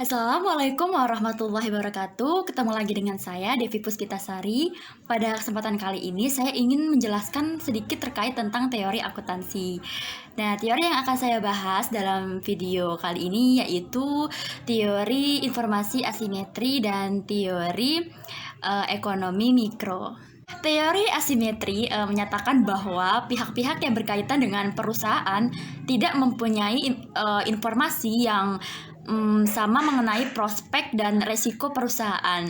Assalamualaikum warahmatullahi wabarakatuh. Ketemu lagi dengan saya, Devi Puspitasari. Pada kesempatan kali ini, saya ingin menjelaskan sedikit terkait tentang teori akuntansi. Nah, teori yang akan saya bahas dalam video kali ini yaitu teori informasi asimetri dan teori ekonomi mikro. Teori asimetri menyatakan bahwa pihak-pihak yang berkaitan dengan perusahaan tidak mempunyai informasi yang sama mengenai prospek dan resiko perusahaan.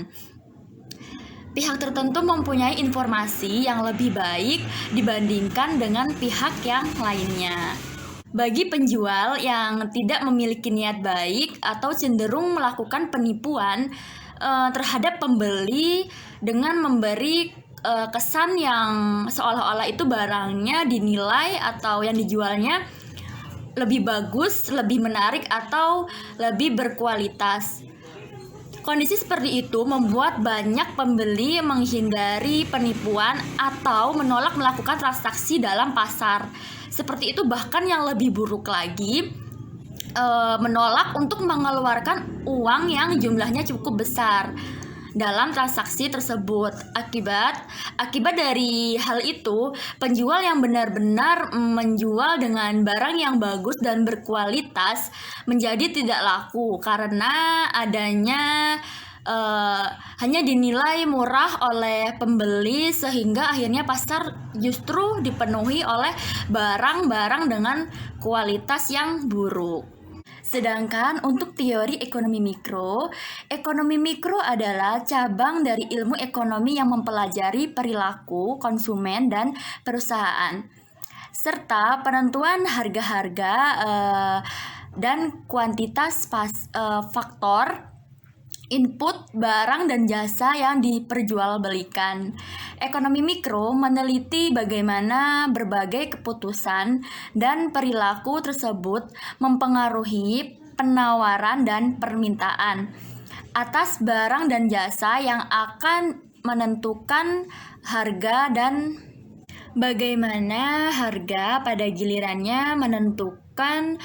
Pihak tertentu mempunyai informasi yang lebih baik dibandingkan dengan pihak yang lainnya. Bagi penjual yang tidak memiliki niat baik atau cenderung melakukan penipuan terhadap pembeli dengan memberi kesan yang seolah-olah itu barangnya dinilai atau yang dijualnya lebih bagus, lebih menarik, atau lebih berkualitas. Kondisi seperti itu membuat banyak pembeli menghindari penipuan atau menolak melakukan transaksi dalam pasar. Seperti itu, bahkan yang lebih buruk lagi, menolak untuk mengeluarkan uang yang jumlahnya cukup besar dalam transaksi tersebut. Akibat dari hal itu, penjual yang benar-benar menjual dengan barang yang bagus dan berkualitas menjadi tidak laku karena adanya hanya dinilai murah oleh pembeli, sehingga akhirnya pasar justru dipenuhi oleh barang-barang dengan kualitas yang buruk. Sedangkan untuk teori ekonomi mikro adalah cabang dari ilmu ekonomi yang mempelajari perilaku konsumen dan perusahaan, serta penentuan harga-harga dan kuantitas faktor input barang dan jasa yang diperjualbelikan. Ekonomi mikro meneliti bagaimana berbagai keputusan dan perilaku tersebut mempengaruhi penawaran dan permintaan atas barang dan jasa yang akan menentukan harga, dan bagaimana harga pada gilirannya menentukan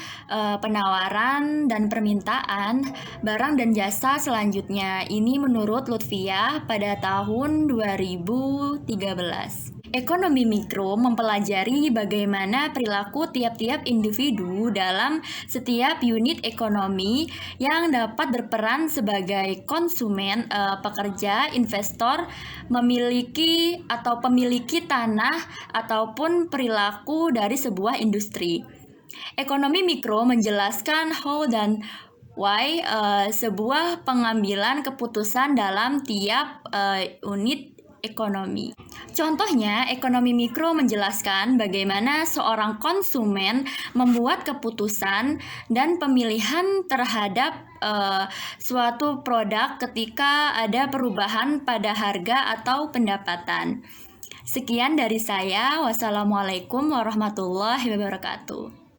penawaran dan permintaan barang dan jasa selanjutnya. Ini menurut Lutfiah pada tahun 2013. Ekonomi mikro mempelajari bagaimana perilaku tiap-tiap individu dalam setiap unit ekonomi yang dapat berperan sebagai konsumen, pekerja, investor, memiliki atau pemiliki tanah, ataupun perilaku dari sebuah industri. Ekonomi mikro menjelaskan how dan why sebuah pengambilan keputusan dalam tiap unit ekonomi. Contohnya, ekonomi mikro menjelaskan bagaimana seorang konsumen membuat keputusan dan pemilihan terhadap suatu produk ketika ada perubahan pada harga atau pendapatan. Sekian dari saya. Wassalamualaikum warahmatullahi wabarakatuh.